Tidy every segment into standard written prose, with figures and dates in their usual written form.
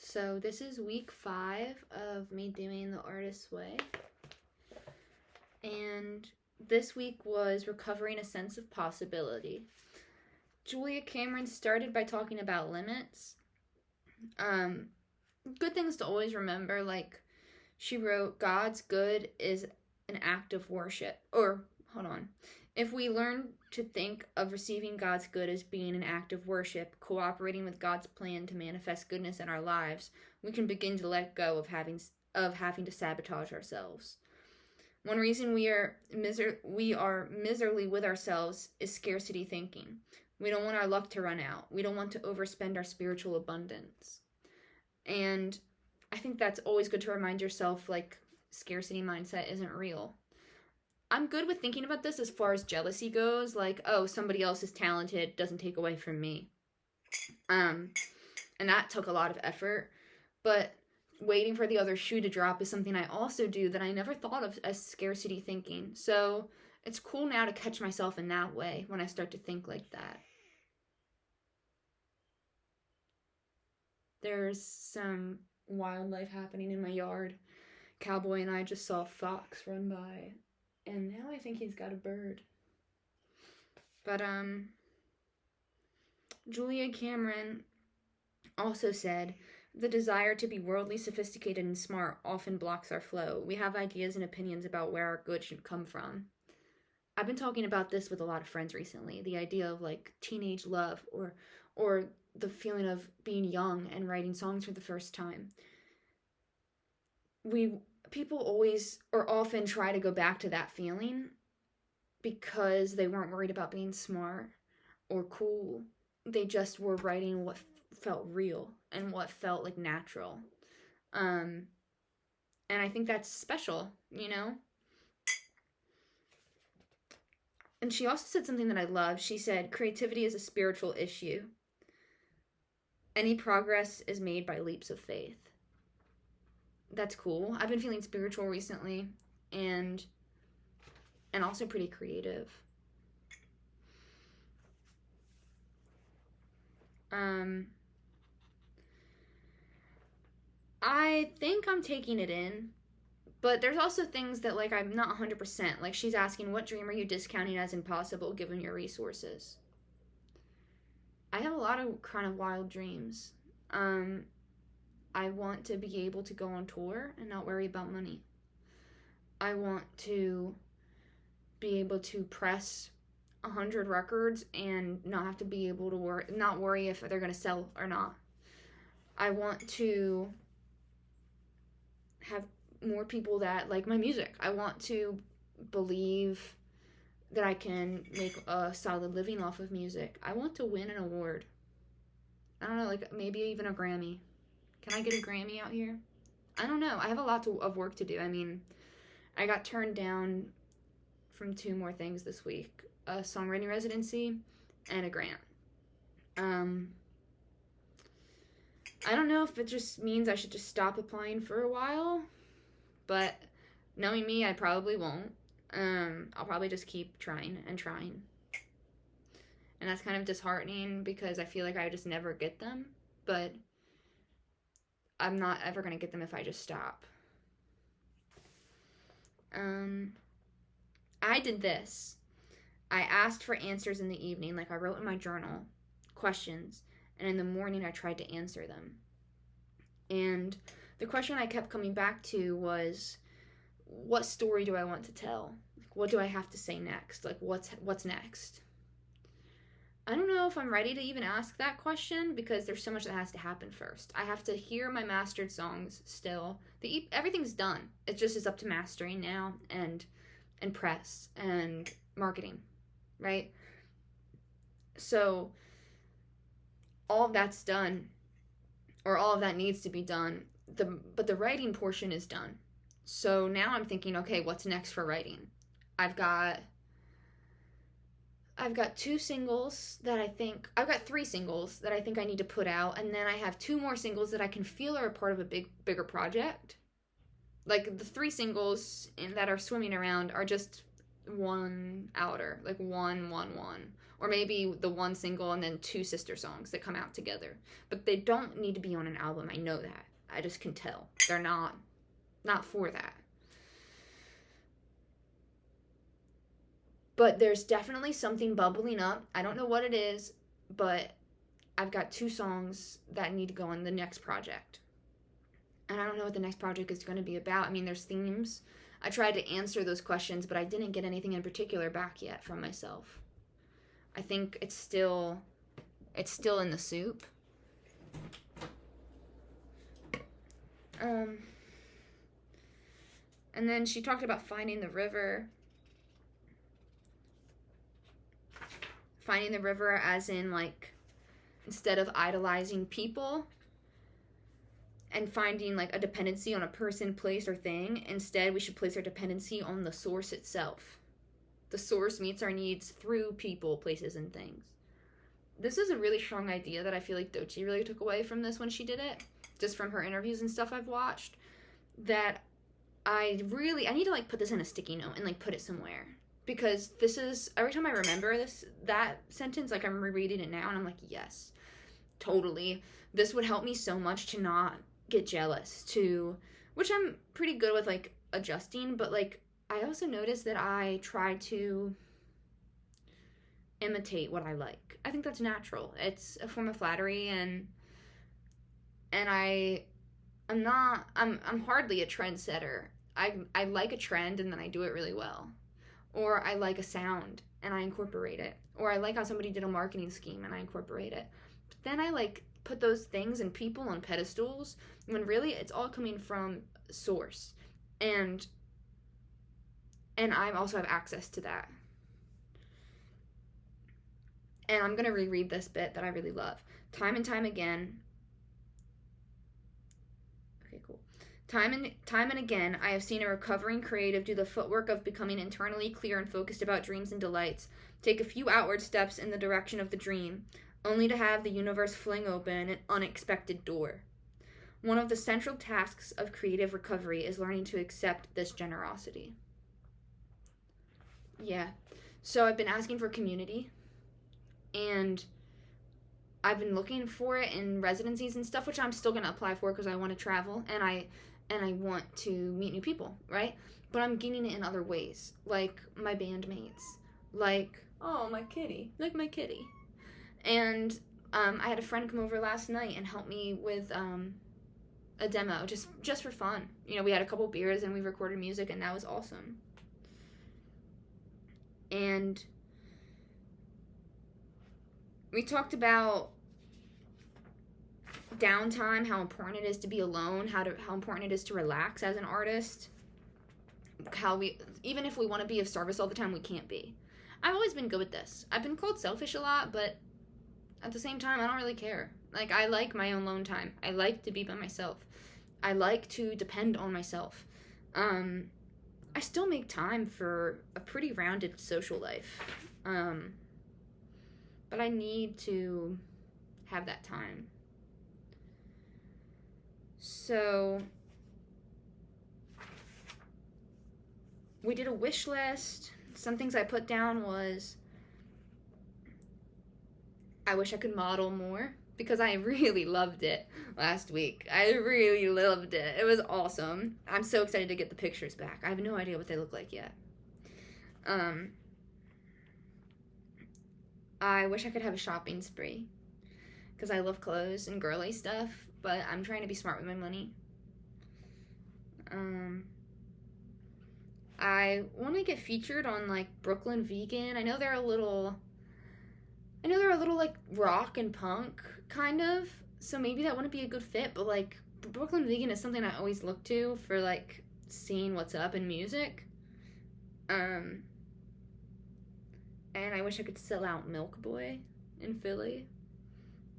So this is week 5 of me doing the Artist's Way. And this week was recovering a sense of possibility. Julia Cameron started by talking about limits. Good things to always remember, like she wrote, God's good is an act of worship. If we learn to think of receiving God's good as being an act of worship, cooperating with God's plan to manifest goodness in our lives, we can begin to let go of having to sabotage ourselves. One reason we are miserly with ourselves is scarcity thinking. We don't want our luck to run out. We don't want to overspend our spiritual abundance. And I think that's always good to remind yourself, like, scarcity mindset isn't real. I'm good with thinking about this as far as jealousy goes, like, oh, somebody else is talented, doesn't take away from me. And that took a lot of effort, but waiting for the other shoe to drop is something I also do that I never thought of as scarcity thinking. So it's cool now to catch myself in that way when I start to think like that. There's some wildlife happening in my yard. Cowboy and I just saw a fox run by, and now I think he's got a bird. But Julia Cameron also said, the desire to be worldly, sophisticated, and smart often blocks our flow. We have ideas and opinions about where our good should come from. I've been talking about this with a lot of friends recently, the idea of like teenage love or the feeling of being young and writing songs for the first time. People always or often try to go back to that feeling because they weren't worried about being smart or cool. They just were writing what felt real and what felt like natural. And I think that's special, you know? And she also said something that I love. She said, creativity is a spiritual issue. Any progress is made by leaps of faith. That's cool. I've been feeling spiritual recently and also pretty creative. I think I'm taking it in, but there's also things that like I'm not 100%. Like she's asking, what dream are you discounting as impossible given your resources? I have a lot of kind of wild dreams. I want to be able to go on tour and not worry about money. I want to be able to press 100 records and not have to be able to not worry if they're going to sell or not. I want to have more people that like my music. I want to believe that I can make a solid living off of music. I want to win an award. I don't know, like maybe even a Grammy. Can I get a Grammy out here? I don't know. I have a lot of work to do. I mean, I got turned down from 2 more things this week. A songwriting residency and a grant. I don't know if it just means I should just stop applying for a while, but knowing me, I probably won't. I'll probably just keep trying and trying. And that's kind of disheartening because I feel like I just never get them, but I'm not ever going to get them if I just stop. I did this. I asked for answers in the evening, like I wrote in my journal, questions, and in the morning I tried to answer them. And the question I kept coming back to was, what story do I want to tell? What do I have to say next? Like, what's next? I don't know if I'm ready to even ask that question because there's so much that has to happen first. I have to hear my mastered songs still. Everything's done. It just is up to mastering now and press and marketing, right? So all of that's done, or all of that needs to be done. But the writing portion is done. So now I'm thinking, okay, what's next for writing? I've got 3 singles that I think I need to put out, and then I have 2 more singles that I can feel are a part of a bigger project. Like the 3 singles that are swimming around are just one outer, like one, or maybe the one single and then two sister songs that come out together. But they don't need to be on an album. I know that. I just can tell they're not for that. But there's definitely something bubbling up. I don't know what it is, but I've got 2 songs that need to go on the next project. And I don't know what the next project is going to be about. I mean, there's themes. I tried to answer those questions, but I didn't get anything in particular back yet from myself. I think it's still in the soup. And then she talked about finding the river. Finding the river as in, like, instead of idolizing people and finding, like, a dependency on a person, place, or thing, instead we should place our dependency on the source itself. The source meets our needs through people, places, and things. This is a really strong idea that I feel like Doechii really took away from this when she did it, just from her interviews and stuff I've watched, that I need to, like, put this in a sticky note and, like, put it somewhere. Because this is, every time I remember that sentence, like, I'm rereading it now, and I'm like, yes, totally. This would help me so much to not get jealous, which I'm pretty good with, like, adjusting, but, like, I also noticed that I try to imitate what I like. I think that's natural. It's a form of flattery, and I'm hardly a trendsetter. I like a trend, and then I do it really well. Or I like a sound and I incorporate it. Or I like how somebody did a marketing scheme and I incorporate it. But then I, like, put those things and people on pedestals when really it's all coming from source. And I also have access to that. And I'm going to reread this bit that I really love. Time and time again. Okay, cool. Time and again, I have seen a recovering creative do the footwork of becoming internally clear and focused about dreams and delights, take a few outward steps in the direction of the dream, only to have the universe fling open an unexpected door. One of the central tasks of creative recovery is learning to accept this generosity. Yeah. So I've been asking for community, and I've been looking for it in residencies and stuff, which I'm still going to apply for because I want to travel, and I want to meet new people, right? But I'm getting it in other ways, like my bandmates, like, oh, my kitty, like my kitty. And I had a friend come over last night and help me with a demo, just for fun. You know, we had a couple beers and we recorded music, and that was awesome. And we talked about downtime, how important it is to be alone, how important it is to relax as an artist, how even if we want to be of service all the time, we can't be. I've always been good with this. I've been called selfish a lot, but at the same time, I don't really care. Like, I like my own alone time. I like to be by myself. I like to depend on myself. I still make time for a pretty rounded social life. But I need to have that time. So we did a wish list. Some things I put down was I wish I could model more, because I really loved it last week. I really loved it. It was awesome. I'm so excited to get the pictures back. I have no idea what they look like yet. I wish I could have a shopping spree, because I love clothes and girly stuff, but I'm trying to be smart with my money. I want to get featured on, like, Brooklyn Vegan. I know they're a little like rock and punk kind of, so maybe that wouldn't be a good fit, but, like, Brooklyn Vegan is something I always look to for, like, seeing what's up in music. And I wish I could sell out Milk Boy in Philly.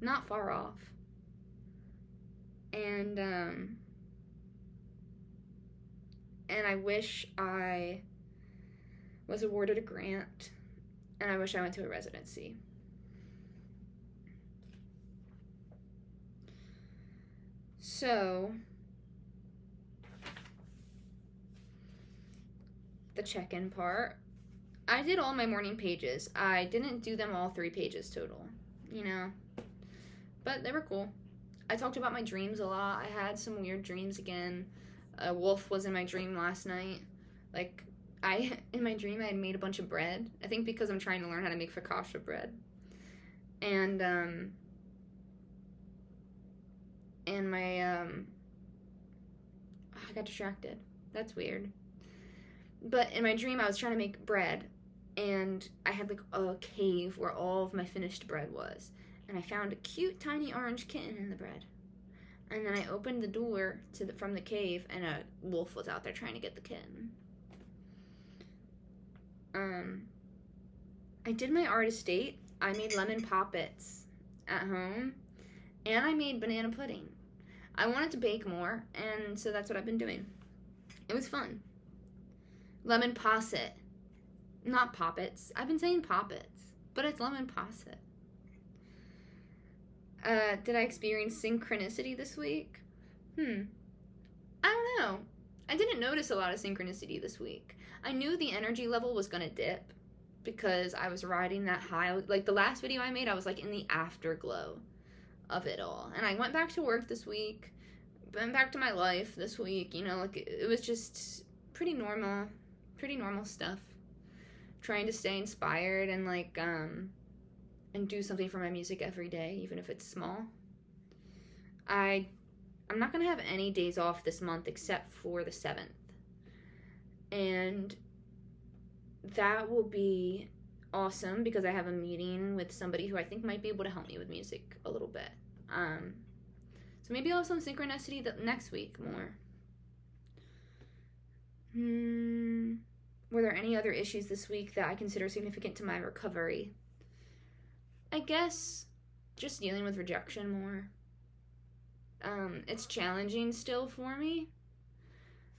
Not far off. And I wish I was awarded a grant, and I wish I went to a residency. So, the check-in part. I did all my morning pages. I didn't do them all 3 pages total, you know. But they were cool. I talked about my dreams a lot. I had some weird dreams again. A wolf was in my dream last night. Like, in my dream, I had made a bunch of bread. I think because I'm trying to learn how to make focaccia bread. And I got distracted. That's weird. But in my dream, I was trying to make bread, and I had like a cave where all of my finished bread was. And I found a cute tiny orange kitten in the bread. And then I opened the door from the cave, and a wolf was out there trying to get the kitten. I did my art estate. I made lemon poppets at home, and I made banana pudding. I wanted to bake more, and so that's what I've been doing. It was fun. Lemon posset. Not poppets. I've been saying poppets, but it's lemon posset. Did I experience synchronicity this week? I don't know. I didn't notice a lot of synchronicity this week. I knew the energy level was gonna dip because I was riding that high. Like, the last video I made, I was like in the afterglow of it all. And I went back to work this week, went back to my life this week, you know, like, it was just pretty normal stuff. Trying to stay inspired and, like, and do something for my music every day, even if it's small. I'm not gonna have any days off this month except for the 7th. And that will be awesome because I have a meeting with somebody who I think might be able to help me with music a little bit. So maybe I'll have some synchronicity next week more. Were there any other issues this week that I consider significant to my recovery? I guess just dealing with rejection more. It's challenging still for me,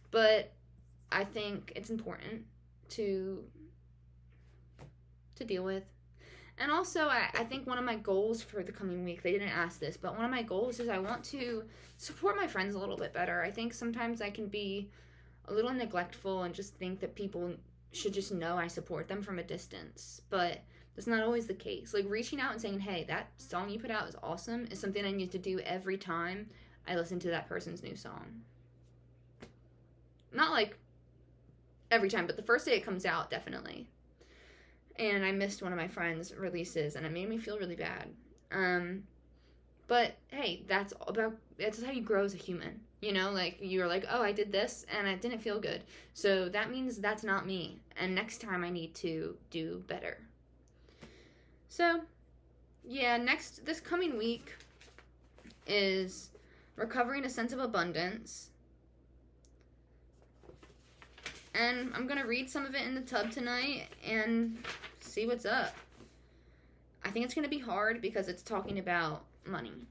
but I think it's important to deal with. And also, I think one of my goals for the coming week, they didn't ask this, but one of my goals is I want to support my friends a little bit better. I think sometimes I can be a little neglectful and just think that people should just know I support them from a distance, but that's not always the case. Like, reaching out and saying, hey, that song you put out is awesome, is something I need to do every time I listen to that person's new song. Not like every time, but the first day it comes out, definitely. And I missed one of my friends' releases, and it made me feel really bad. But hey, that's how you grow as a human. You know, like, you're like, oh, I did this, and it didn't feel good. So that means that's not me, and next time I need to do better. So, yeah, this coming week is recovering a sense of abundance. And I'm going to read some of it in the tub tonight and see what's up. I think it's going to be hard because it's talking about money.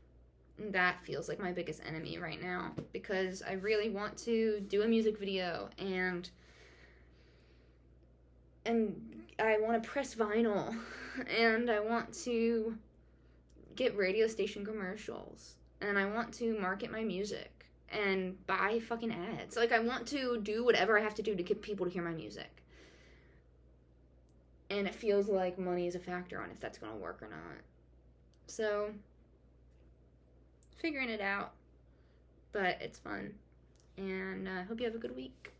And that feels like my biggest enemy right now because I really want to do a music video and I want to press vinyl and I want to get radio station commercials and I want to market my music and buy fucking ads. Like, I want to do whatever I have to do to get people to hear my music. And it feels like money is a factor on if that's going to work or not. So, figuring it out. But it's fun. And I hope you have a good week.